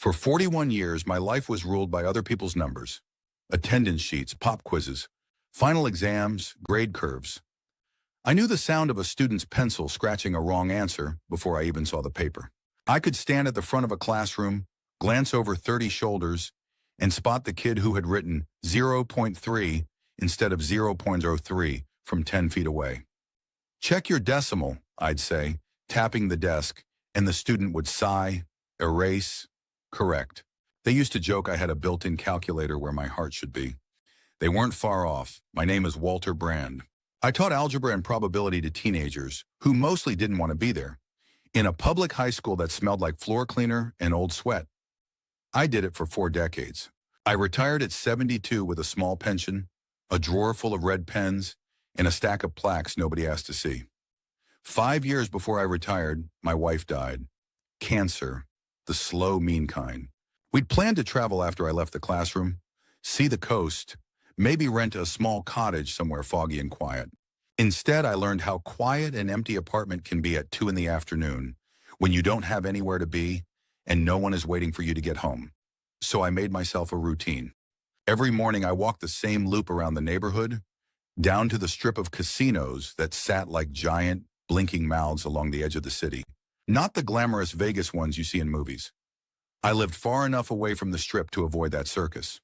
For 41 years, my life was ruled by other people's numbers, attendance sheets, pop quizzes, final exams, grade curves. I knew the sound of a student's pencil scratching a wrong answer before I even saw the paper. I could stand at the front of a classroom, glance over 30 shoulders, and spot the kid who had written 0.3 instead of 0.03 from 10 feet away. Check your decimal, I'd say, tapping the desk, and the student would sigh, erase, correct. They used to joke I had a built-in calculator where my heart should be. They weren't far off. My name is Walter Brand. I taught algebra and probability to teenagers who mostly didn't want to be there, in a public high school that smelled like floor cleaner and old sweat. I did it for 4 decades. I retired at 72 with a small pension, a drawer full of red pens, and a stack of plaques nobody asked to see. 5 years before I retired, my wife died. Cancer, the slow, mean kind. We'd planned to travel after I left the classroom, see the coast, maybe rent a small cottage somewhere foggy and quiet. Instead, I learned how quiet an empty apartment can be at 2 in the afternoon when you don't have anywhere to be and no one is waiting for you to get home. So I made myself a routine. Every morning I walked the same loop around the neighborhood, down to the strip of casinos that sat like giant, blinking mouths along the edge of the city. Not the glamorous Vegas ones you see in movies. I lived far enough away from the strip to avoid that circus.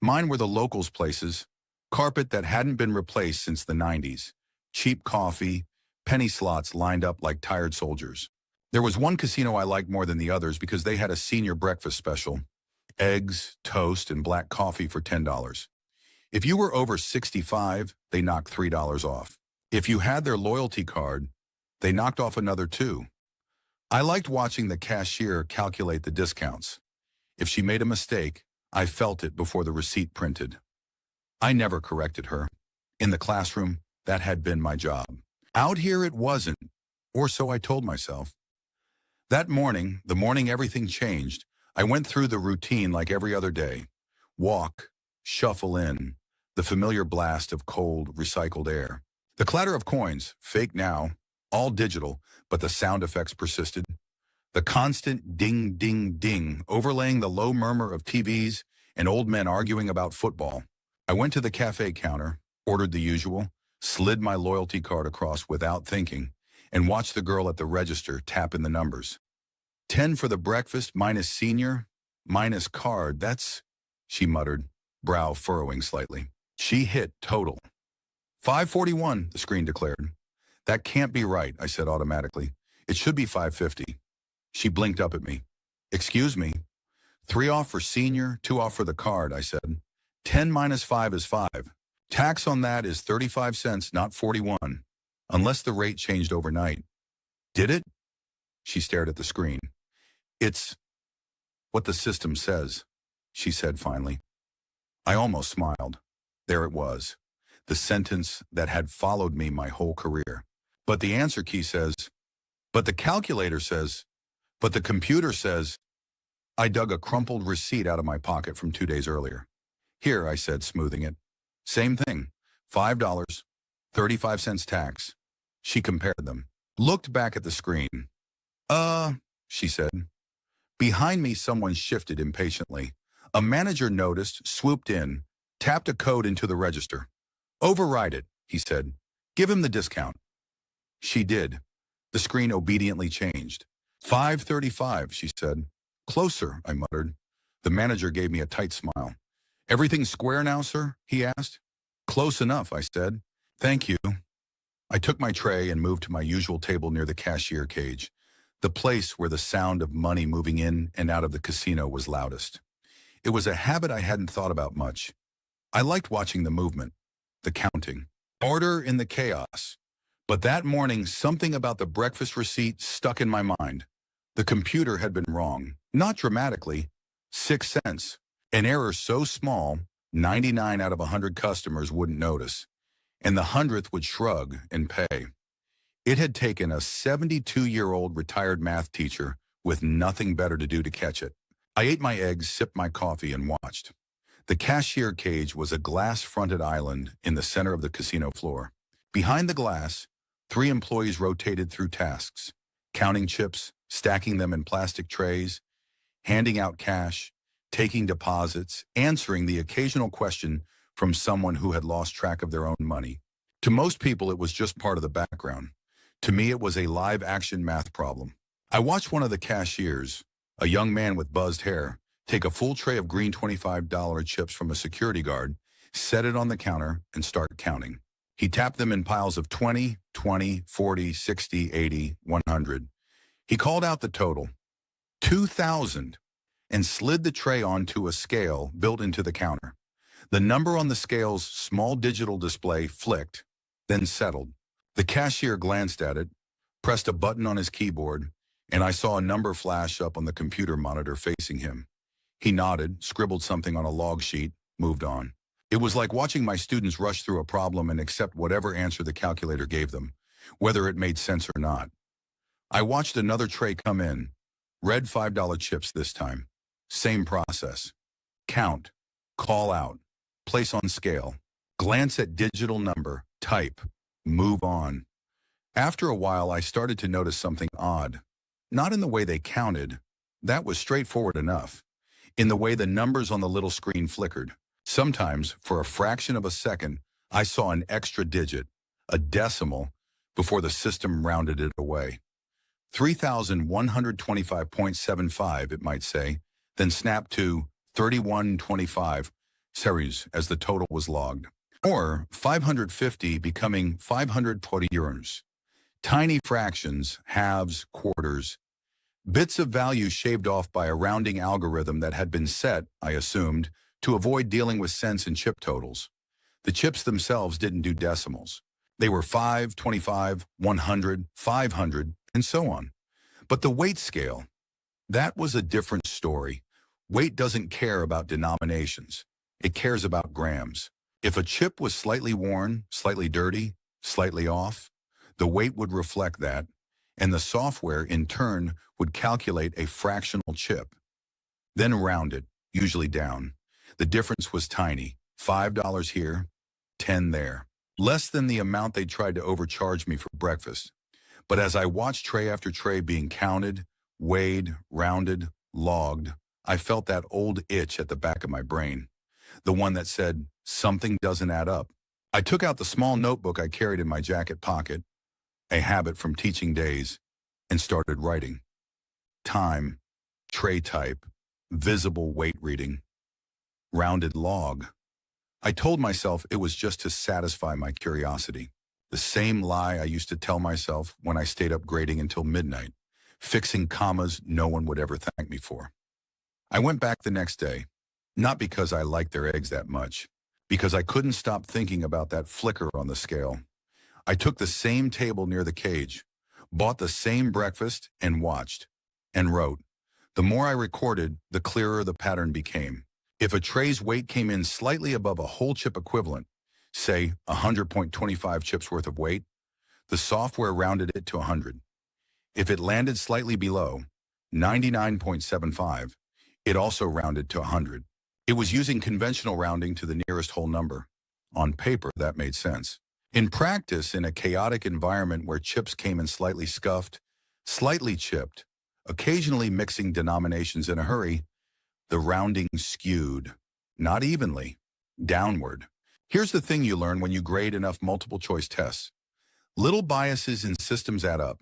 Mine were the locals' places, carpet that hadn't been replaced since the 90s, cheap coffee, penny slots lined up like tired soldiers. There was one casino I liked more than the others because they had a senior breakfast special, eggs, toast, and black coffee for $10. If you were over 65, they knocked $3 off. If you had their loyalty card, they knocked off another $2. I liked watching the cashier calculate the discounts. If she made a mistake, I felt it before the receipt printed. I never corrected her. In the classroom, that had been my job. Out here it wasn't, or so I told myself. That morning, the morning everything changed, I went through the routine like every other day. Walk, shuffle in, the familiar blast of cold, recycled air. The clatter of coins, fake now, all digital, but the sound effects persisted. The constant ding, ding, ding, overlaying the low murmur of TVs and old men arguing about football. I went to the cafe counter, ordered the usual, slid my loyalty card across without thinking, and watched the girl at the register tap in the numbers. 10 for the breakfast, minus senior, minus card, that's, she muttered, brow furrowing slightly. She hit total. 541, the screen declared. That can't be right, I said automatically. It should be 550. She blinked up at me. Excuse me. 3 off for senior, 2 off for the card, I said. 10 minus 5 is 5. Tax on that is 35 cents, not 41, unless the rate changed overnight. Did it? She stared at the screen. It's what the system says, she said finally. I almost smiled. There it was, the sentence that had followed me my whole career. But the answer key says, but the calculator says, but the computer says. I dug a crumpled receipt out of my pocket from 2 days earlier. Here, I said, smoothing it. Same thing, $5, 35 cents tax. She compared them, looked back at the screen. She said. Behind me, someone shifted impatiently. A manager noticed, swooped in, tapped a code into the register. Override it, he said. Give him the discount. She did. The screen obediently changed. 535, she said. Closer, I muttered. The manager gave me a tight smile. Everything square now, sir? He asked. Close enough, I said. Thank you. I took my tray and moved to my usual table near the cashier cage, the place where the sound of money moving in and out of the casino was loudest. It was a habit I hadn't thought about much. I liked watching the movement, the counting, order in the chaos. But that morning, something about the breakfast receipt stuck in my mind. The computer had been wrong, not dramatically, 6 cents. An error so small, 99 out of 100 customers wouldn't notice, and the 100th would shrug and pay. It had taken a 72-year-old retired math teacher with nothing better to do to catch it. I ate my eggs, sipped my coffee, and watched. The cashier cage was a glass-fronted island in the center of the casino floor. Behind the glass, 3 employees rotated through tasks, counting chips, stacking them in plastic trays, handing out cash, taking deposits, answering the occasional question from someone who had lost track of their own money. To most people, it was just part of the background. To me, it was a live-action math problem. I watched one of the cashiers, a young man with buzzed hair, take a full tray of green $25 chips from a security guard, set it on the counter, and start counting. He tapped them in piles of 20, 20, 40, 60, 80, 100. He called out the total, 2,000, and slid the tray onto a scale built into the counter. The number on the scale's small digital display flicked, then settled. The cashier glanced at it, pressed a button on his keyboard, and I saw a number flash up on the computer monitor facing him. He nodded, scribbled something on a log sheet, moved on. It was like watching my students rush through a problem and accept whatever answer the calculator gave them, whether it made sense or not. I watched another tray come in, red $5 chips this time. Same process. Count, call out, place on scale, glance at digital number, type, move on. After a while, I started to notice something odd. Not in the way they counted. That was straightforward enough. In the way the numbers on the little screen flickered. Sometimes, for a fraction of a second, I saw an extra digit, a decimal, before the system rounded it away. 3,125.75, it might say, then snapped to 3125 series as the total was logged. Or 550 becoming 540 euros. Tiny fractions, halves, quarters, bits of value shaved off by a rounding algorithm that had been set, I assumed, to avoid dealing with cents and chip totals. The chips themselves didn't do decimals. They were 5, 25, 100, 500, and so on. But the weight scale, that was a different story. Weight doesn't care about denominations. It cares about grams. If a chip was slightly worn, slightly dirty, slightly off, the weight would reflect that, and the software, in turn, would calculate a fractional chip. Then round it, usually down. The difference was tiny, $5 here, 10 there. Less than the amount they tried to overcharge me for breakfast. But as I watched tray after tray being counted, weighed, rounded, logged, I felt that old itch at the back of my brain. The one that said, something doesn't add up. I took out the small notebook I carried in my jacket pocket, a habit from teaching days, and started writing. Time, tray type, visible weight reading, rounded log. I told myself it was just to satisfy my curiosity. The same lie I used to tell myself when I stayed up grading until midnight, fixing commas no one would ever thank me for. I went back the next day, not because I liked their eggs that much, because I couldn't stop thinking about that flicker on the scale. I took the same table near the cage, bought the same breakfast, and watched, and wrote. The more I recorded, the clearer the pattern became. If a tray's weight came in slightly above a whole chip equivalent, say 100.25 chips worth of weight, the software rounded it to 100. If it landed slightly below, 99.75, it also rounded to 100. It was using conventional rounding to the nearest whole number. On paper, that made sense. In practice, in a chaotic environment where chips came in slightly scuffed, slightly chipped, occasionally mixing denominations in a hurry, the rounding skewed, not evenly, downward. Here's the thing you learn when you grade enough multiple-choice tests. Little biases in systems add up.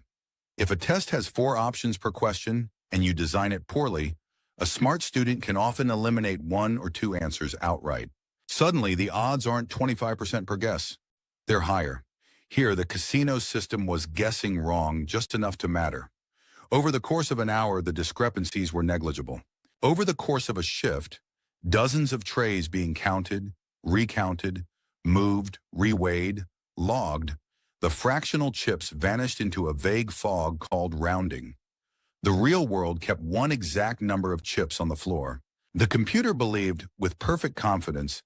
If a test has 4 options per question and you design it poorly, a smart student can often eliminate 1 or 2 answers outright. Suddenly, the odds aren't 25% per guess. They're higher. Here, the casino system was guessing wrong just enough to matter. Over the course of an hour, the discrepancies were negligible. Over the course of a shift, dozens of trays being counted, recounted, moved, reweighed, logged, the fractional chips vanished into a vague fog called rounding. The real world kept one exact number of chips on the floor. The computer believed, with perfect confidence,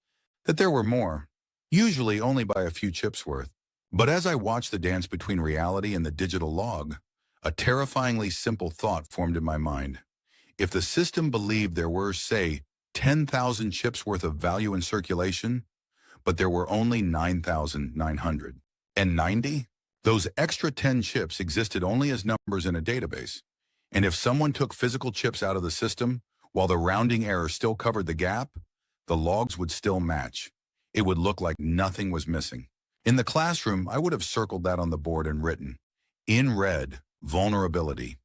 that there were more, usually only by a few chips worth. But as I watched the dance between reality and the digital log, a terrifyingly simple thought formed in my mind. If the system believed there were, say, 10,000 chips worth of value in circulation, but there were only 9,990, those extra 10 chips existed only as numbers in a database. And if someone took physical chips out of the system, while the rounding error still covered the gap, the logs would still match. It would look like nothing was missing. In the classroom, I would have circled that on the board and written, in red, vulnerability.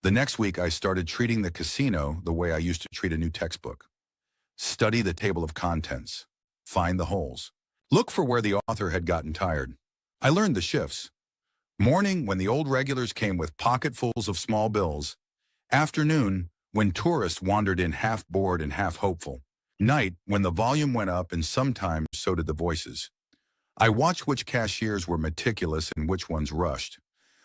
The next week, I started treating the casino the way I used to treat a new textbook. Study the table of contents. Find the holes. Look for where the author had gotten tired. I learned the shifts. Morning, when the old regulars came with pocketfuls of small bills. Afternoon, when tourists wandered in half bored and half hopeful. Night, when the volume went up and sometimes so did the voices. I watched which cashiers were meticulous and which ones rushed.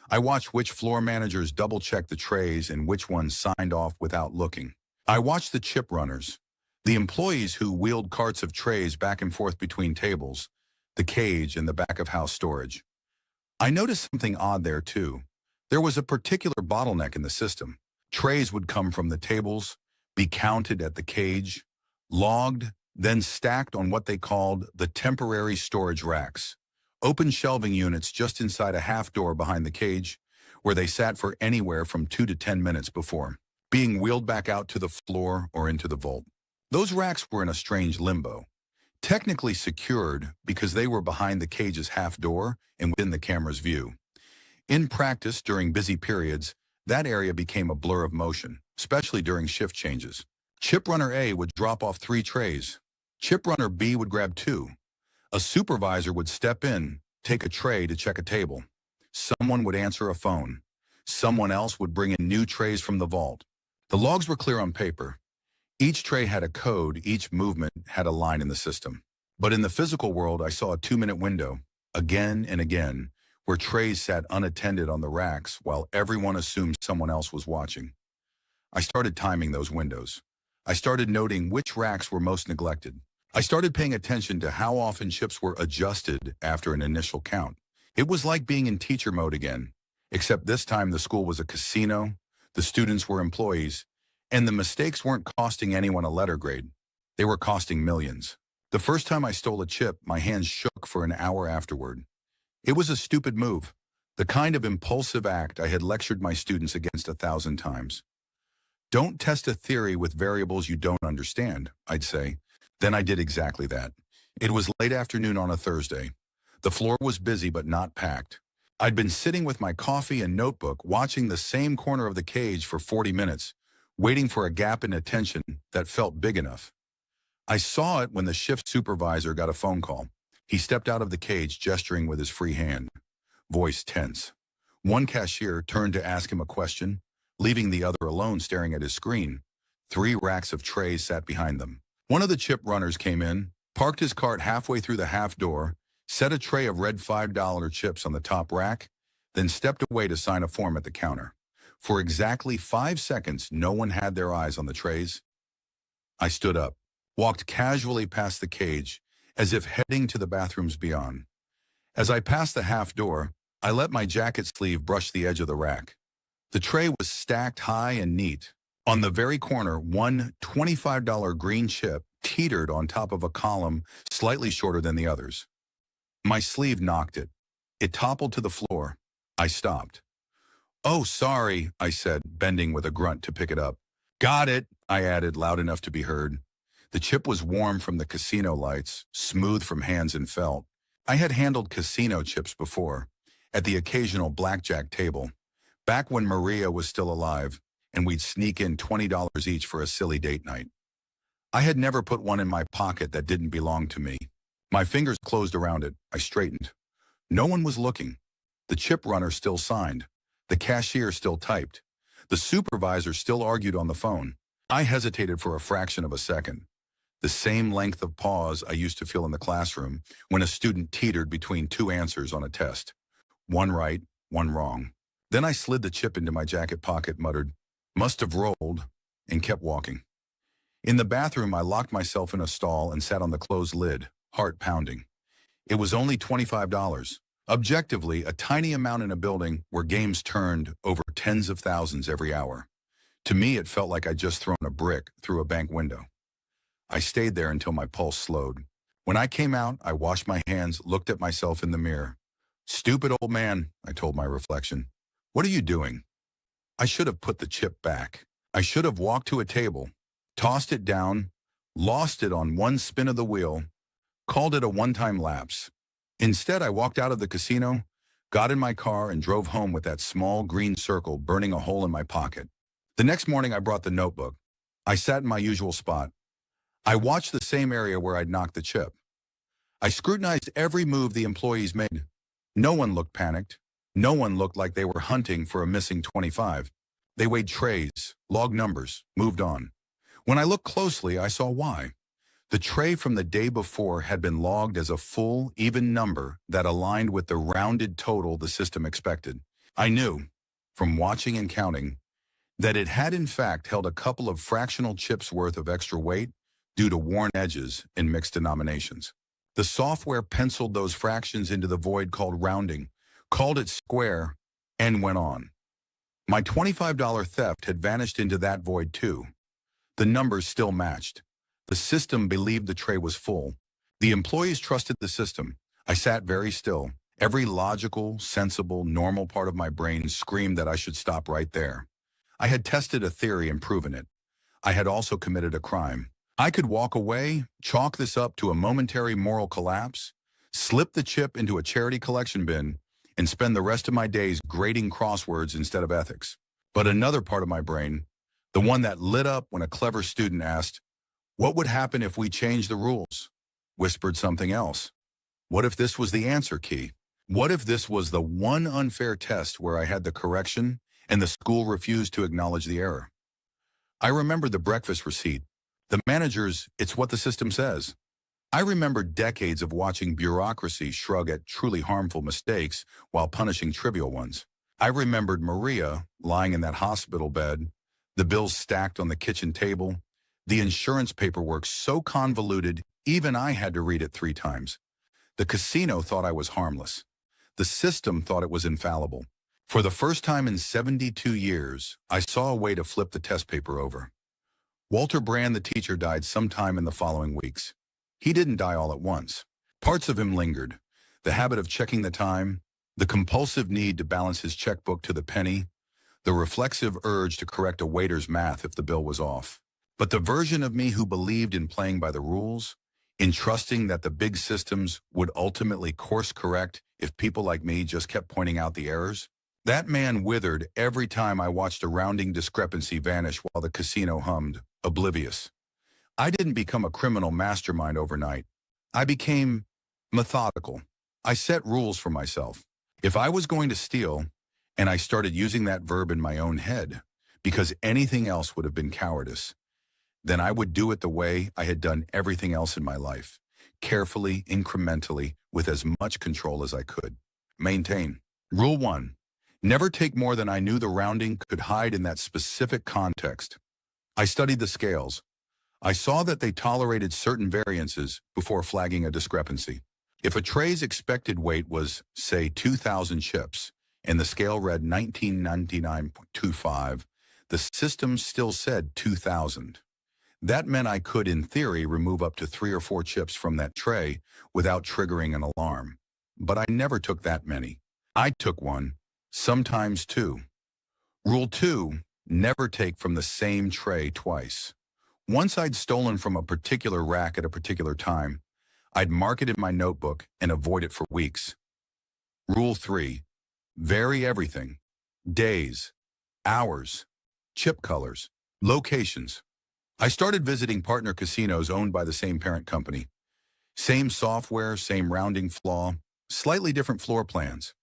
I watched which floor managers double-checked the trays and which ones signed off without looking. I watched the chip runners, the employees who wheeled carts of trays back and forth between tables, the cage and the back-of-house storage. I noticed something odd there, too. There was a particular bottleneck in the system. Trays would come from the tables, be counted at the cage, logged, then stacked on what they called the temporary storage racks, open shelving units just inside a half door behind the cage, where they sat for anywhere from 2 to 10 minutes before being wheeled back out to the floor or into the vault. Those racks were in a strange limbo, technically secured because they were behind the cage's half door and within the camera's view. In practice, during busy periods, that area became a blur of motion, especially during shift changes. Chip runner A would drop off 3 trays. Chip runner B would grab 2. A supervisor would step in, take a tray to check a table. Someone would answer a phone. Someone else would bring in new trays from the vault. The logs were clear on paper. Each tray had a code, each movement had a line in the system. But in the physical world, I saw a 2-minute window, again and again, where trays sat unattended on the racks while everyone assumed someone else was watching. I started timing those windows. I started noting which racks were most neglected. I started paying attention to how often chips were adjusted after an initial count. It was like being in teacher mode again, except this time the school was a casino, the students were employees, and the mistakes weren't costing anyone a letter grade. They were costing millions. The first time I stole a chip, my hands shook for an hour afterward. It was a stupid move, the kind of impulsive act I had lectured my students against 1,000 times. Don't test a theory with variables you don't understand, I'd say. Then I did exactly that. It was late afternoon on a Thursday. The floor was busy but not packed. I'd been sitting with my coffee and notebook watching the same corner of the cage for 40 minutes, waiting for a gap in attention that felt big enough. I saw it when the shift supervisor got a phone call. He stepped out of the cage, gesturing with his free hand, voice tense. One cashier turned to ask him a question, leaving the other alone staring at his screen. 3 racks of trays sat behind them. One of the chip runners came in, parked his cart halfway through the half door, set a tray of red $5 chips on the top rack, then stepped away to sign a form at the counter. For exactly 5 seconds, no one had their eyes on the trays. I stood up, walked casually past the cage, as if heading to the bathrooms beyond. As I passed the half door, I let my jacket sleeve brush the edge of the rack. The tray was stacked high and neat. On the very corner, one $25 green chip teetered on top of a column slightly shorter than the others. My sleeve knocked it. It toppled to the floor. I stopped. "Oh, sorry," I said, bending with a grunt to pick it up. "Got it," I added, loud enough to be heard. The chip was warm from the casino lights, smooth from hands and felt. I had handled casino chips before, at the occasional blackjack table, back when Maria was still alive, and we'd sneak in $20 each for a silly date night. I had never put one in my pocket that didn't belong to me. My fingers closed around it. I straightened. No one was looking. The chip runner still signed. The cashier still typed. The supervisor still argued on the phone. I hesitated for a fraction of a second. The same length of pause I used to feel in the classroom when a student teetered between 2 answers on a test. One right, one wrong. Then I slid the chip into my jacket pocket, muttered, "Must have rolled," and kept walking. In the bathroom, I locked myself in a stall and sat on the closed lid, heart pounding. It was only $25. Objectively, a tiny amount in a building where games turned over tens of thousands every hour. To me, it felt like I'd just thrown a brick through a bank window. I stayed there until my pulse slowed. When I came out, I washed my hands, looked at myself in the mirror. "Stupid old man," I told my reflection. "What are you doing?" I should have put the chip back. I should have walked to a table, tossed it down, lost it on one spin of the wheel, called it a one-time lapse. Instead, I walked out of the casino, got in my car, and drove home with that small green circle burning a hole in my pocket. The next morning, I brought the notebook. I sat in my usual spot. I watched the same area where I'd knocked the chip. I scrutinized every move the employees made. No one looked panicked. No one looked like they were hunting for a missing 25. They weighed trays, logged numbers, moved on. When I looked closely, I saw why. The tray from the day before had been logged as a full, even number that aligned with the rounded total the system expected. I knew, from watching and counting, that it had in fact held a couple of fractional chips worth of extra weight due to worn edges in mixed denominations. The software penciled those fractions into the void called rounding, called it square, and went on. My $25 theft had vanished into that void too. The numbers still matched. The system believed the tray was full. The employees trusted the system. I sat very still. Every logical, sensible, normal part of my brain screamed that I should stop right there. I had tested a theory and proven it. I had also committed a crime. I could walk away, chalk this up to a momentary moral collapse, slip the chip into a charity collection bin, and spend the rest of my days grading crosswords instead of ethics. But another part of my brain, the one that lit up when a clever student asked, "What would happen if we changed the rules?" whispered something else. What if this was the answer key? What if this was the one unfair test where I had the correction and the school refused to acknowledge the error? I remembered the breakfast receipt. The manager's, "It's what the system says." I remembered decades of watching bureaucracy shrug at truly harmful mistakes while punishing trivial ones. I remembered Maria lying in that hospital bed, the bills stacked on the kitchen table, the insurance paperwork so convoluted even I had to read it 3 times. The casino thought I was harmless. The system thought it was infallible. For the first time in 72 years, I saw a way to flip the test paper over. Walter Brand, the teacher, died sometime in the following weeks. He didn't die all at once. Parts of him lingered. The habit of checking the time, the compulsive need to balance his checkbook to the penny, the reflexive urge to correct a waiter's math if the bill was off. But the version of me who believed in playing by the rules, in trusting that the big systems would ultimately course correct if people like me just kept pointing out the errors, that man withered every time I watched a rounding discrepancy vanish while the casino hummed, oblivious. I didn't become a criminal mastermind overnight. I became methodical. I set rules for myself. If I was going to steal, and I started using that verb in my own head, because anything else would have been cowardice, then I would do it the way I had done everything else in my life, carefully, incrementally, with as much control as I could. Maintain. Rule 1. Never take more than I knew the rounding could hide in that specific context. I studied the scales. I saw that they tolerated certain variances before flagging a discrepancy. If a tray's expected weight was, say, 2,000 chips, and the scale read 1999.25, the system still said 2,000. That meant I could, in theory, remove up to 3 or 4 chips from that tray without triggering an alarm. But I never took that many. I took 1, sometimes 2. Rule 2, never take from the same tray twice. Once I'd stolen from a particular rack at a particular time, I'd mark it in my notebook and avoid it for weeks. Rule 3, vary everything. Days, hours, chip colors, locations. I started visiting partner casinos owned by the same parent company. Same software, same rounding flaw, slightly different floor plans.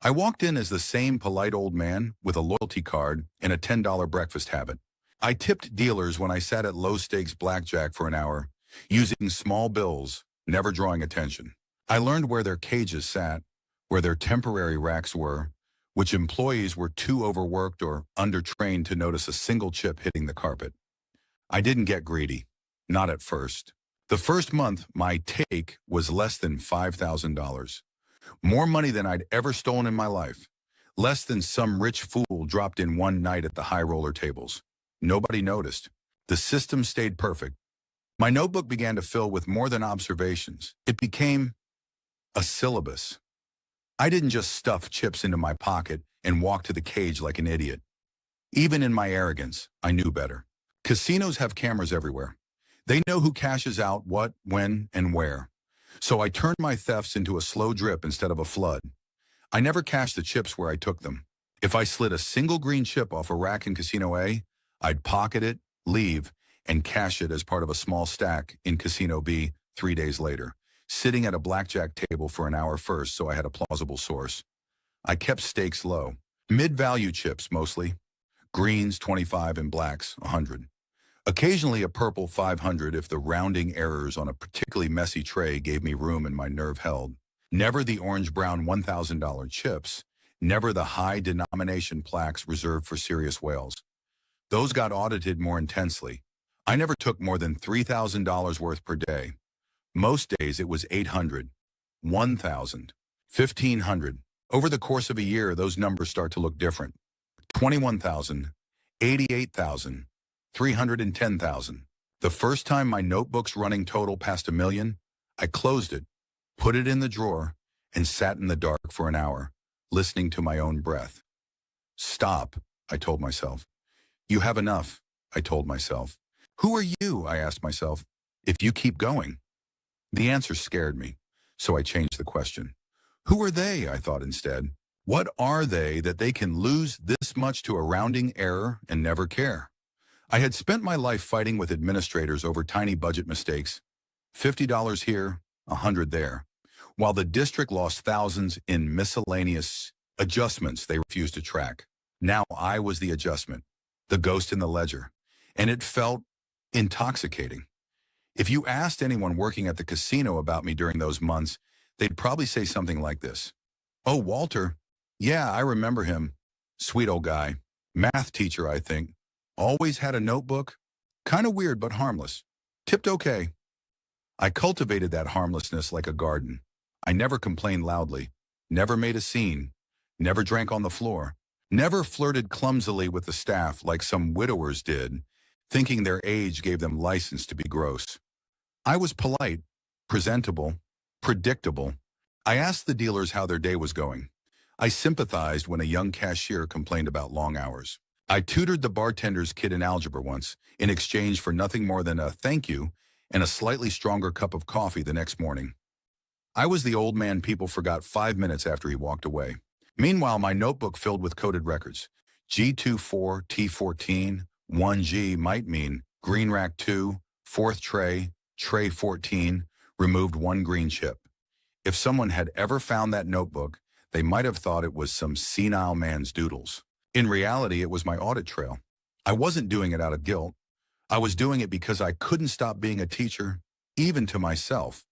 I walked in as the same polite old man with a loyalty card and a $10 breakfast habit. I tipped dealers when I sat at low-stakes blackjack for an hour, using small bills, never drawing attention. I learned where their cages sat, where their temporary racks were, which employees were too overworked or undertrained to notice a single chip hitting the carpet. I didn't get greedy, not at first. The first month, my take was less than $5,000. More money than I'd ever stolen in my life. Less than some rich fool dropped in one night at the high roller tables. Nobody noticed. The system stayed perfect. My notebook began to fill with more than observations. It became a syllabus. I didn't just stuff chips into my pocket and walk to the cage like an idiot. Even in my arrogance, I knew better. Casinos have cameras everywhere. They know who cashes out what, when, and where. So I turned my thefts into a slow drip instead of a flood. I never cashed the chips where I took them. If I slid a single green chip off a rack in Casino A, I'd pocket it, leave, and cash it as part of a small stack in Casino B 3 days later, sitting at a blackjack table for an hour first so I had a plausible source. I kept stakes low. Mid-value chips mostly. Greens 25 and blacks 100. Occasionally a purple 500 if the rounding errors on a particularly messy tray gave me room and my nerve held. Never the orange-brown $1,000 chips. Never the high-denomination plaques reserved for serious whales. Those got audited more intensely. I never took more than $3,000 worth per day. Most days it was 800, 1,000, 1,500. Over the course of a year, those numbers start to look different. 21,000, 88,000, 310,000. The first time my notebook's running total passed $1 million, I closed it, put it in the drawer, and sat in the dark for an hour, listening to my own breath. Stop, I told myself. You have enough, I told myself. Who are you, I asked myself, if you keep going? The answer scared me, so I changed the question. Who are they, I thought instead. What are they that they can lose this much to a rounding error and never care? I had spent my life fighting with administrators over tiny budget mistakes. $50 here, $100 there. While the district lost thousands in miscellaneous adjustments they refused to track. Now I was the adjustment, the ghost in the ledger, and it felt intoxicating. If you asked anyone working at the casino about me during those months, they'd probably say something like this. Oh, Walter. Yeah, I remember him. Sweet old guy. Math teacher, I think. Always had a notebook. Kind of weird, but harmless. Tipped okay. I cultivated that harmlessness like a garden. I never complained loudly. Never made a scene. Never drank on the floor. Never flirted clumsily with the staff like some widowers did, thinking their age gave them license to be gross. I was polite, presentable, predictable. I asked the dealers how their day was going. I sympathized when a young cashier complained about long hours. I tutored the bartender's kid in algebra once, in exchange for nothing more than a thank you and a slightly stronger cup of coffee the next morning. I was the old man people forgot 5 minutes after he walked away. Meanwhile, my notebook filled with coded records. G24, T14, 1G might mean green rack 2, fourth tray, tray 14, removed 1 green chip. If someone had ever found that notebook, they might have thought it was some senile man's doodles. In reality, it was my audit trail. I wasn't doing it out of guilt. I was doing it because I couldn't stop being a teacher, even to myself.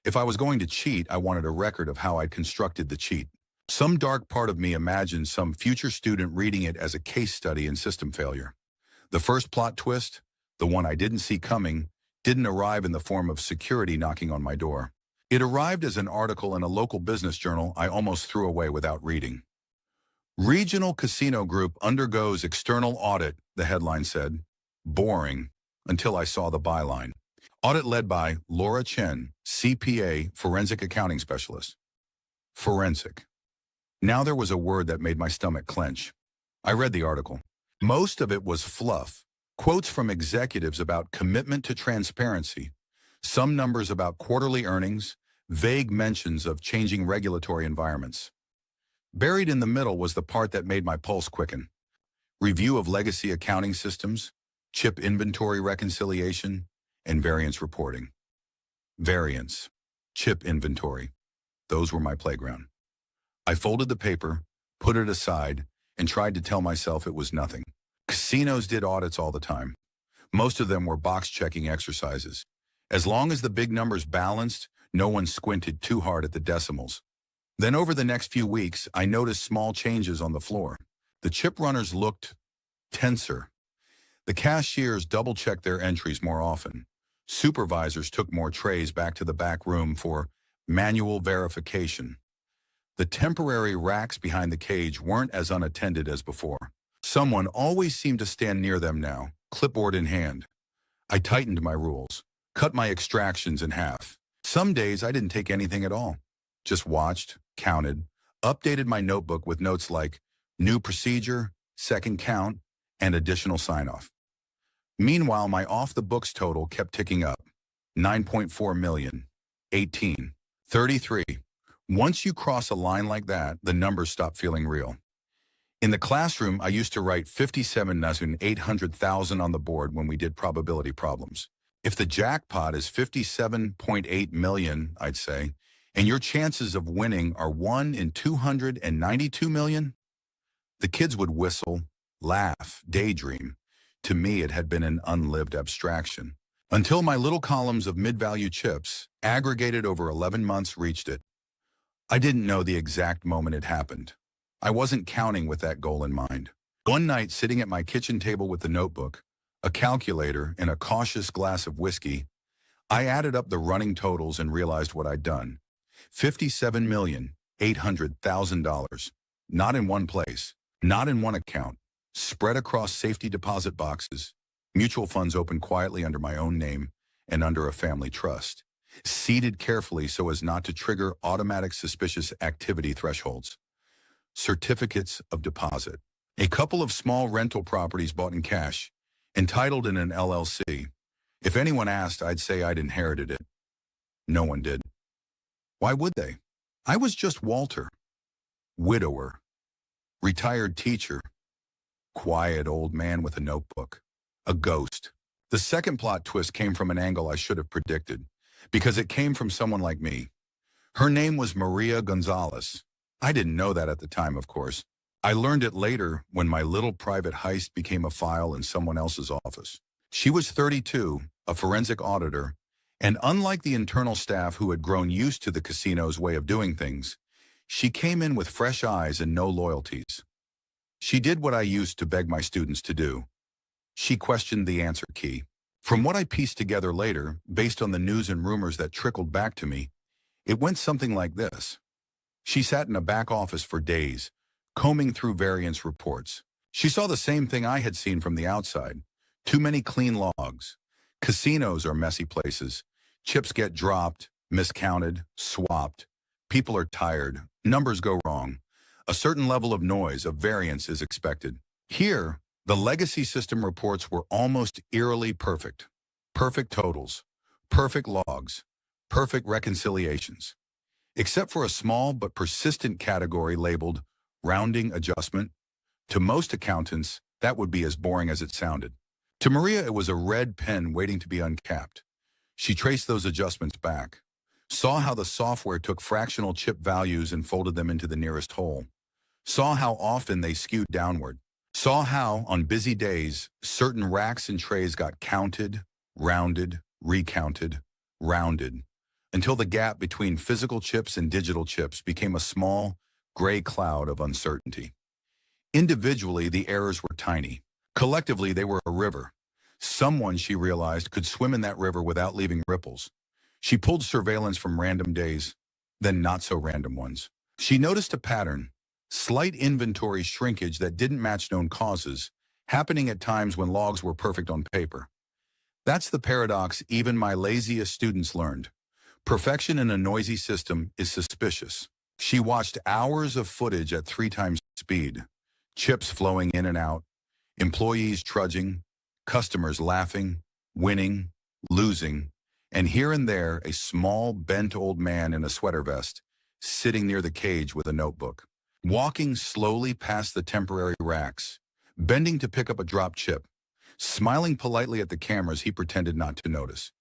If I was going to cheat, I wanted a record of how I'd constructed the cheat. Some dark part of me imagined some future student reading it as a case study in system failure. The first plot twist, the one I didn't see coming, didn't arrive in the form of security knocking on my door. It arrived as an article in a local business journal I almost threw away without reading. Regional Casino Group undergoes external audit, the headline said. Boring, until I saw the byline. Audit led by Laura Chen, CPA, forensic accounting specialist. Forensic. Now there was a word that made my stomach clench. I read the article. Most of it was fluff, quotes from executives about commitment to transparency, some numbers about quarterly earnings, vague mentions of changing regulatory environments. Buried in the middle was the part that made my pulse quicken. Review of legacy accounting systems, chip inventory reconciliation, and variance reporting. Variance, chip inventory. Those were my playground. I folded the paper, put it aside, and tried to tell myself it was nothing. Casinos did audits all the time. Most of them were box-checking exercises. As long as the big numbers balanced, no one squinted too hard at the decimals. Then over the next few weeks, I noticed small changes on the floor. The chip runners looked tenser. The cashiers double-checked their entries more often. Supervisors took more trays back to the back room for manual verification. The temporary racks behind the cage weren't as unattended as before. Someone always seemed to stand near them now, clipboard in hand. I tightened my rules, cut my extractions in half. Some days I didn't take anything at all. Just watched, counted, updated my notebook with notes like new procedure, second count, and additional sign-off. Meanwhile, my off-the-books total kept ticking up. 9.4 million, 18, 33. Once you cross a line like that, the numbers stop feeling real. In the classroom, I used to write 57,800,000 on the board when we did probability problems. If the jackpot is 57.8 million, I'd say, and your chances of winning are 1 in 292 million, the kids would whistle, laugh, daydream. To me, it had been an unlived abstraction. Until my little columns of mid-value chips, aggregated over 11 months, reached it. I didn't know the exact moment it happened. I wasn't counting with that goal in mind. One night, sitting at my kitchen table with the notebook, a calculator, and a cautious glass of whiskey, I added up the running totals and realized what I'd done. $57,800,000. Not in one place, not in one account, spread across safety deposit boxes, mutual funds opened quietly under my own name and under a family trust, seeded carefully so as not to trigger automatic suspicious activity thresholds. Certificates of deposit. A couple of small rental properties bought in cash, entitled in an LLC. If anyone asked, I'd say I'd inherited it. No one did. Why would they? I was just Walter. Widower. Retired teacher. Quiet old man with a notebook. A ghost. The second plot twist came from an angle I should have predicted, because it came from someone like me. Her name was Maria Gonzalez. I didn't know that at the time, of course. I learned it later when my little private heist became a file in someone else's office. She was 32, a forensic auditor, and unlike the internal staff who had grown used to the casino's way of doing things, she came in with fresh eyes and no loyalties. She did what I used to beg my students to do. She questioned the answer key. From what I pieced together later, based on the news and rumors that trickled back to me, it went something like this. She sat in a back office for days, combing through variance reports. She saw the same thing I had seen from the outside. Too many clean logs. Casinos are messy places. Chips get dropped, miscounted, swapped. People are tired. Numbers go wrong. A certain level of noise, of variance is expected. Here, the legacy system reports were almost eerily perfect. Perfect totals, perfect logs, perfect reconciliations. Except for a small but persistent category labeled rounding adjustment. To most accountants, that would be as boring as it sounded. To Maria, it was a red pen waiting to be uncapped. She traced those adjustments back, saw how the software took fractional chip values and folded them into the nearest hole, saw how often they skewed downward, saw how, on busy days, certain racks and trays got counted, rounded, recounted, rounded, until the gap between physical chips and digital chips became a small, gray cloud of uncertainty. Individually, the errors were tiny. Collectively, they were a river. Someone, she realized, could swim in that river without leaving ripples. She pulled surveillance from random days, then not so random ones. She noticed a pattern, slight inventory shrinkage that didn't match known causes, happening at times when logs were perfect on paper. That's the paradox even my laziest students learned. Perfection in a noisy system is suspicious. She watched hours of footage at 3 times speed, chips flowing in and out, employees trudging, customers laughing, winning, losing, and here and there a small, bent old man in a sweater vest, sitting near the cage with a notebook, walking slowly past the temporary racks, bending to pick up a dropped chip, smiling politely at the cameras he pretended not to notice.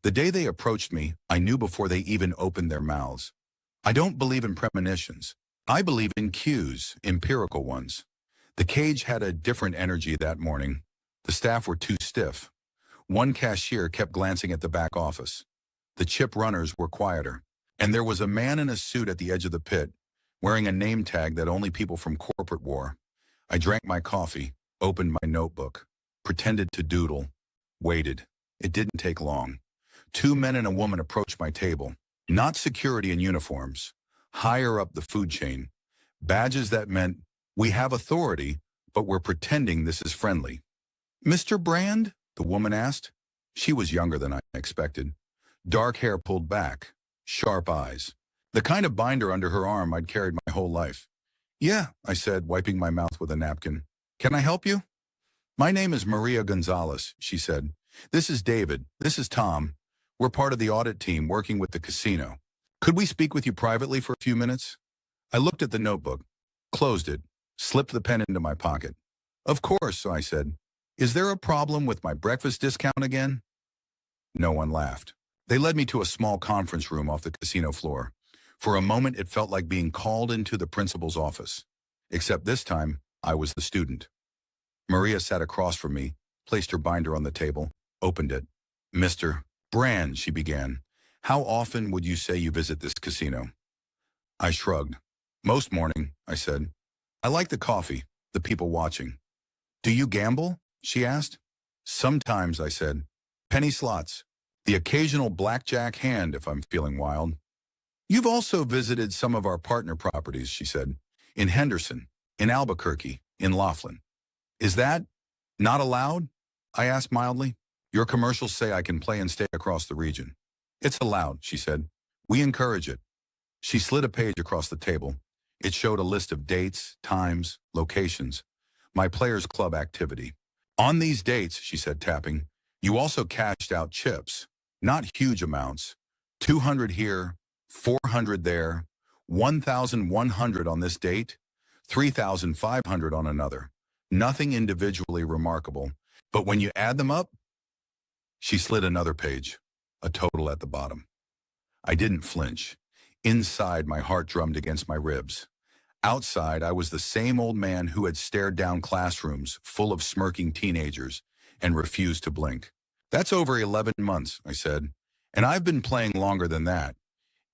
The day they approached me, I knew before they even opened their mouths. I don't believe in premonitions. I believe in cues, empirical ones. The cage had a different energy that morning. The staff were too stiff. One cashier kept glancing at the back office. The chip runners were quieter. And there was a man in a suit at the edge of the pit, wearing a name tag that only people from corporate wore. I drank my coffee, opened my notebook, pretended to doodle, waited. It didn't take long. 2 men and a woman approached my table. Not security in uniforms, higher up the food chain. Badges that meant, we have authority, but we're pretending this is friendly. Mr. Brand? The woman asked. She was younger than I expected. Dark hair pulled back, sharp eyes. The kind of binder under her arm I'd carried my whole life. Yeah, I said, wiping my mouth with a napkin. Can I help you? My name is Maria Gonzalez, she said. This is David. This is Tom. We're part of the audit team working with the casino. Could we speak with you privately for a few minutes? I looked at the notebook, closed it, slipped the pen into my pocket. Of course, I said. Is there a problem with my breakfast discount again? No one laughed. They led me to a small conference room off the casino floor. For a moment, it felt like being called into the principal's office. Except this time, I was the student. Maria sat across from me, placed her binder on the table, opened it. Mr. Brand, she began, how often would you say you visit this casino? I shrugged. Most morning, I said. I like the coffee, the people watching. Do you gamble? She asked. Sometimes, I said. Penny slots. The occasional blackjack hand if I'm feeling wild. You've also visited some of our partner properties, she said. In Henderson, in Albuquerque, in Laughlin. Is that not allowed? I asked mildly. Your commercials say I can play and stay across the region. It's allowed, she said. We encourage it. She slid a page across the table. It showed a list of dates, times, locations, my players' club activity. On these dates, she said, tapping, you also cashed out chips. Not huge amounts. 200 here, 400 there, 1,100 on this date, 3,500 on another. Nothing individually remarkable. But when you add them up, she slid another page, a total at the bottom. I didn't flinch. Inside, my heart drummed against my ribs. Outside, I was the same old man who had stared down classrooms full of smirking teenagers and refused to blink. That's over 11 months, I said, and I've been playing longer than that.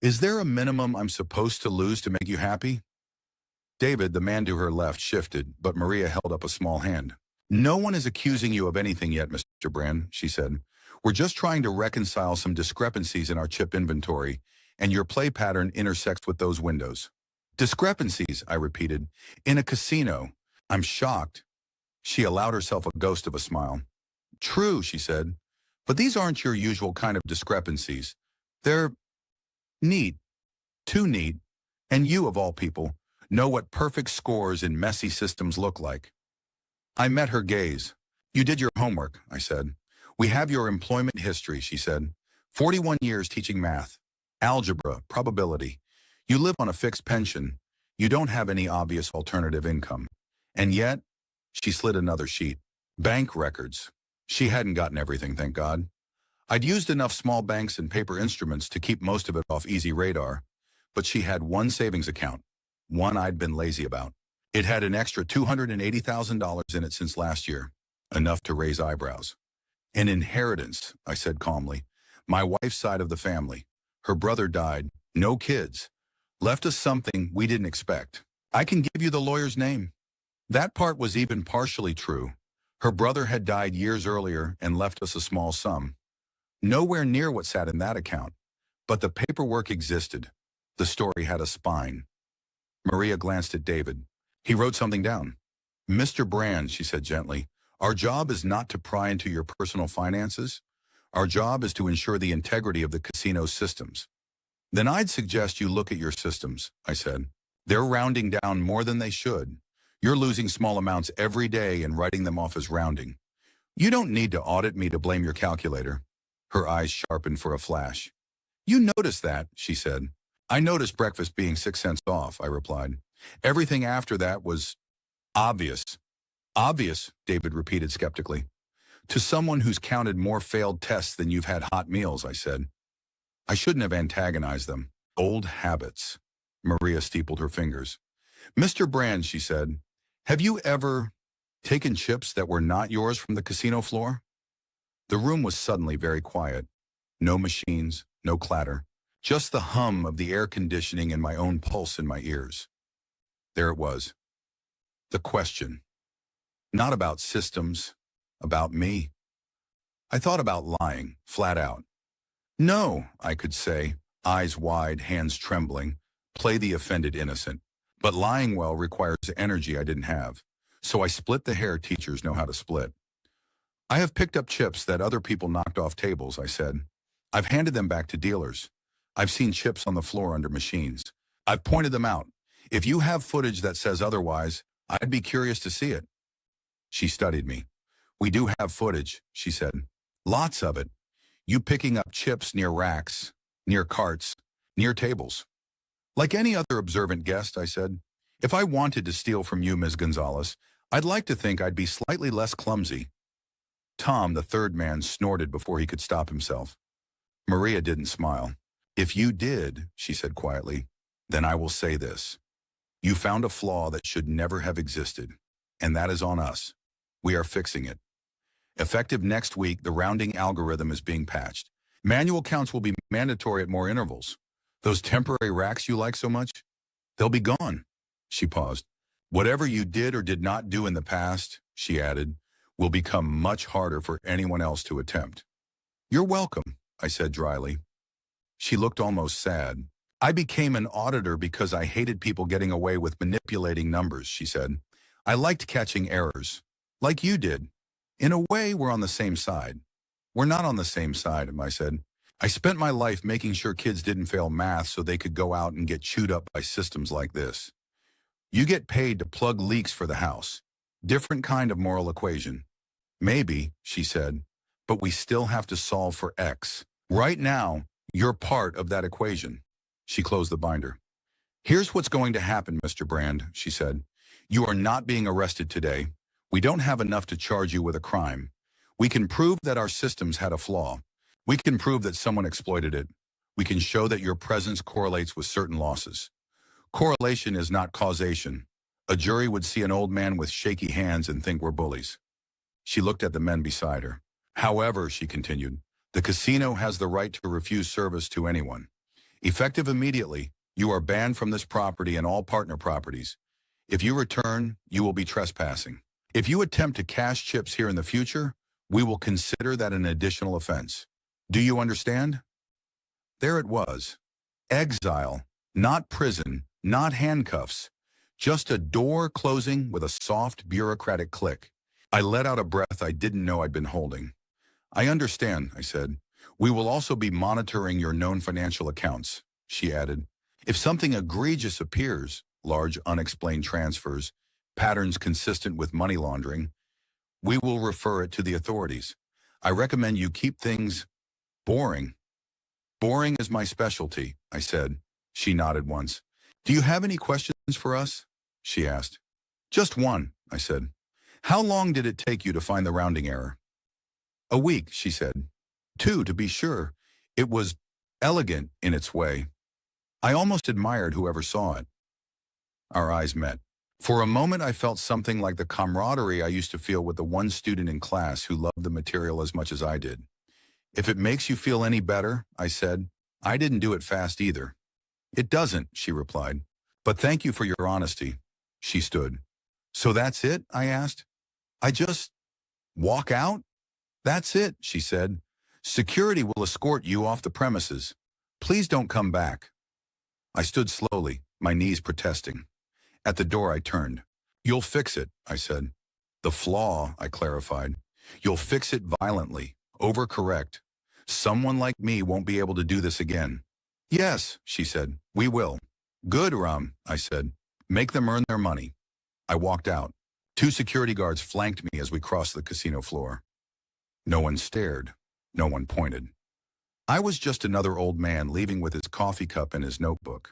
Is there a minimum I'm supposed to lose to make you happy? David, the man to her left, shifted, but Maria held up a small hand. No one is accusing you of anything yet, Mr. Brand, she said. We're just trying to reconcile some discrepancies in our chip inventory, and your play pattern intersects with those windows. Discrepancies, I repeated. In a casino. I'm shocked. She allowed herself a ghost of a smile. True, she said, but these aren't your usual kind of discrepancies. They're neat, too neat, and you, of all people, know what perfect scores in messy systems look like. I met her gaze. You did your homework, I said. We have your employment history, she said. 41 years teaching math, algebra, probability. You live on a fixed pension. You don't have any obvious alternative income. And yet, she slid another sheet. Bank records. She hadn't gotten everything, thank God. I'd used enough small banks and paper instruments to keep most of it off easy radar, but she had one savings account, one I'd been lazy about. It had an extra $280,000 in it since last year, enough to raise eyebrows. An inheritance, I said calmly. My wife's side of the family. Her brother died, no kids. Left us something we didn't expect. I can give you the lawyer's name. That part was even partially true. Her brother had died years earlier and left us a small sum. Nowhere near what sat in that account. But the paperwork existed. The story had a spine. Maria glanced at David. He wrote something down. Mr. Brand, she said gently, our job is not to pry into your personal finances. Our job is to ensure the integrity of the casino's systems. Then I'd suggest you look at your systems, I said. They're rounding down more than they should. You're losing small amounts every day and writing them off as rounding. You don't need to audit me to blame your calculator. Her eyes sharpened for a flash. You noticed that, she said. I noticed breakfast being 6 cents off, I replied. Everything after that was obvious. Obvious, David repeated skeptically. To someone who's counted more failed tests than you've had hot meals, I said. I shouldn't have antagonized them. Old habits. Maria steepled her fingers. Mr. Brand, she said, have you ever taken chips that were not yours from the casino floor? The room was suddenly very quiet. No machines, no clatter. Just the hum of the air conditioning and my own pulse in my ears. There it was. The question. Not about systems, about me. I thought about lying, flat out. No, I could say, eyes wide, hands trembling, play the offended innocent. But lying well requires energy I didn't have. So I split the hair teachers know how to split. I have picked up chips that other people knocked off tables, I said. I've handed them back to dealers. I've seen chips on the floor under machines. I've pointed them out. If you have footage that says otherwise, I'd be curious to see it. She studied me. We do have footage, she said. Lots of it. You picking up chips near racks, near carts, near tables. Like any other observant guest, I said. If I wanted to steal from you, Ms. Gonzalez, I'd like to think I'd be slightly less clumsy. Tom, the third man, snorted before he could stop himself. Maria didn't smile. If you did, she said quietly, then I will say this. You found a flaw that should never have existed, and that is on us. We are fixing it. Effective next week, the rounding algorithm is being patched. Manual counts will be mandatory at more intervals. Those temporary racks you like so much, they'll be gone. She paused. Whatever you did or did not do in the past, she added, will become much harder for anyone else to attempt. You're welcome, I said dryly. She looked almost sad. I became an auditor because I hated people getting away with manipulating numbers, she said. I liked catching errors, like you did. In a way, we're on the same side. We're not on the same side, I said. I spent my life making sure kids didn't fail math so they could go out and get chewed up by systems like this. You get paid to plug leaks for the house. Different kind of moral equation. Maybe, she said, but we still have to solve for X. Right now, you're part of that equation. She closed the binder. Here's what's going to happen, Mr. Brand, she said. You are not being arrested today. We don't have enough to charge you with a crime. We can prove that our systems had a flaw. We can prove that someone exploited it. We can show that your presence correlates with certain losses. Correlation is not causation. A jury would see an old man with shaky hands and think we're bullies. She looked at the men beside her. However, she continued, the casino has the right to refuse service to anyone. Effective immediately, you are banned from this property and all partner properties. If you return, you will be trespassing. If you attempt to cash chips here in the future, we will consider that an additional offense. Do you understand? There it was. Exile, not prison, not handcuffs. Just a door closing with a soft bureaucratic click. I let out a breath I didn't know I'd been holding. I understand, I said. We will also be monitoring your known financial accounts, she added. If something egregious appears, large unexplained transfers, patterns consistent with money laundering, we will refer it to the authorities. I recommend you keep things boring. Boring is my specialty, I said. She nodded once. Do you have any questions for us? She asked. Just one, I said. How long did it take you to find the rounding error? A week, she said. 2, to be sure. It was elegant in its way. I almost admired whoever saw it. Our eyes met. For a moment, I felt something like the camaraderie I used to feel with the one student in class who loved the material as much as I did. If it makes you feel any better, I said, I didn't do it fast either. It doesn't, she replied. But thank you for your honesty. She stood. So that's it? I asked. I just walk out? That's it, she said. Security will escort you off the premises. Please don't come back. I stood slowly, my knees protesting. At the door I turned. You'll fix it, I said. The flaw, I clarified. You'll fix it violently, overcorrect. Someone like me won't be able to do this again. Yes, she said, we will. Good, Ram, I said. Make them earn their money. I walked out. 2 security guards flanked me as we crossed the casino floor. No one stared. No one pointed. I was just another old man leaving with his coffee cup and his notebook.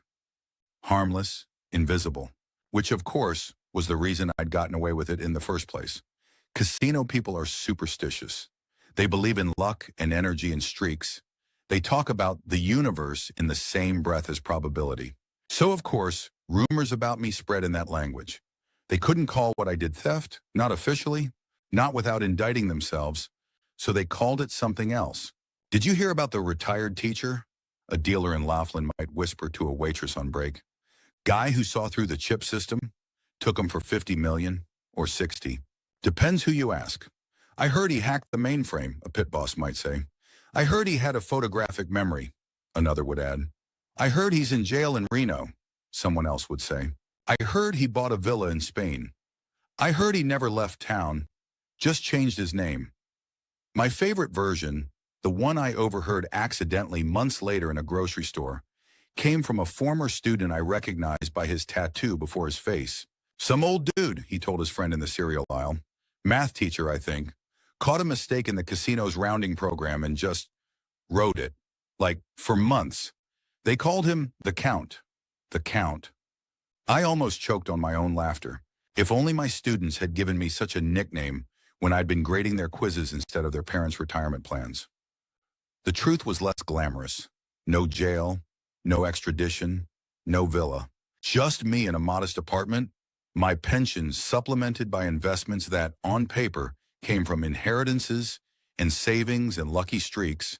Harmless, invisible, which of course was the reason I'd gotten away with it in the first place. Casino people are superstitious. They believe in luck and energy and streaks. They talk about the universe in the same breath as probability. So of course, rumors about me spread in that language. They couldn't call what I did theft, not officially, not without indicting themselves, so they called it something else. Did you hear about the retired teacher? A dealer in Laughlin might whisper to a waitress on break. Guy who saw through the chip system, took him for 50 million or 60. Depends who you ask. I heard he hacked the mainframe, a pit boss might say. I heard he had a photographic memory, another would add. I heard he's in jail in Reno, someone else would say. I heard he bought a villa in Spain. I heard he never left town, just changed his name. My favorite version, the one I overheard accidentally months later in a grocery store, came from a former student I recognized by his tattoo before his face. Some old dude, he told his friend in the cereal aisle. Math teacher, I think. caught a mistake in the casino's rounding program and just wrote it. Like, for months. They called him the Count. The Count. I almost choked on my own laughter. If only my students had given me such a nickname when I'd been grading their quizzes instead of their parents' retirement plans. The truth was less glamorous. No jail, no extradition, no villa. Just me in a modest apartment, my pensions supplemented by investments that, on paper, came from inheritances and savings and lucky streaks,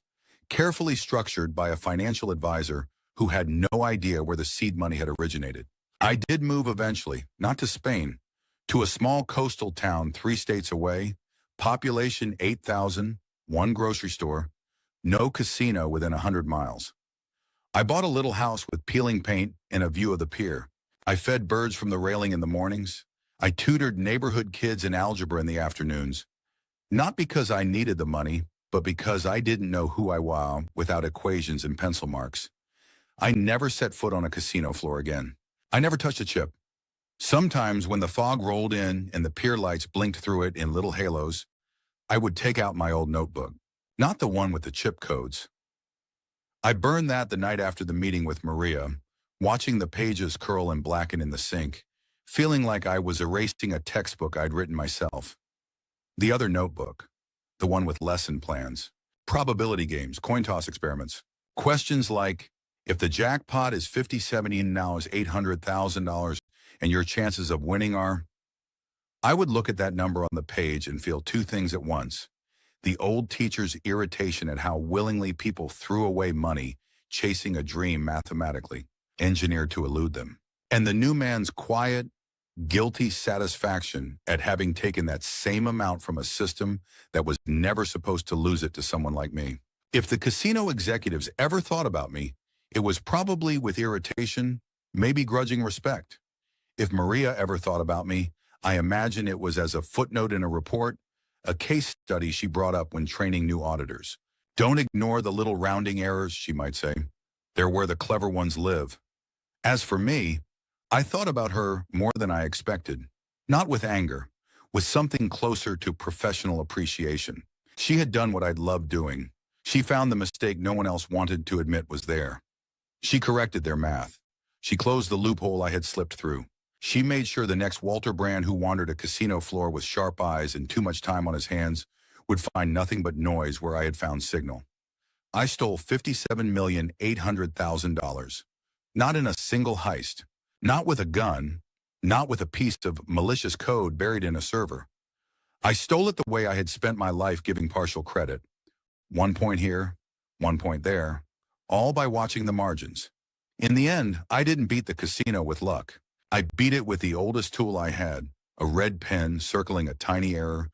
carefully structured by a financial advisor who had no idea where the seed money had originated. I did move eventually, not to Spain, to a small coastal town 3 states away, population 8,000, one grocery store, no casino within 100 miles. I bought a little house with peeling paint and a view of the pier. I fed birds from the railing in the mornings. I tutored neighborhood kids in algebra in the afternoons, not because I needed the money, but because I didn't know who I was without equations and pencil marks. I never set foot on a casino floor again. I never touched a chip. Sometimes when the fog rolled in and the pier lights blinked through it in little halos, I would take out my old notebook, not the one with the chip codes. I burned that the night after the meeting with Maria, watching the pages curl and blacken in the sink, feeling like I was erasing a textbook I'd written myself. The other notebook, the one with lesson plans, probability games, coin toss experiments, questions like, if the jackpot is 50/70 and now is $800,000 and your chances of winning are, I would look at that number on the page and feel 2 things at once. The old teacher's irritation at how willingly people threw away money chasing a dream mathematically, engineered to elude them. And the new man's quiet, guilty satisfaction at having taken that same amount from a system that was never supposed to lose it to someone like me. If the casino executives ever thought about me, it was probably with irritation, maybe grudging respect. If Maria ever thought about me, I imagine it was as a footnote in a report, a case study she brought up when training new auditors. Don't ignore the little rounding errors, she might say. They're where the clever ones live. As for me, I thought about her more than I expected. Not with anger, with something closer to professional appreciation. She had done what I'd loved doing. She found the mistake no one else wanted to admit was there. She corrected their math. She closed the loophole I had slipped through. She made sure the next Walter Brand who wandered a casino floor with sharp eyes and too much time on his hands would find nothing but noise where I had found signal. I stole $57,800,000. Not in a single heist. Not with a gun. Not with a piece of malicious code buried in a server. I stole it the way I had spent my life giving partial credit. 1 point here, 1 point there, all by watching the margins. In the end, I didn't beat the casino with luck. I beat it with the oldest tool I had, a red pen circling a tiny error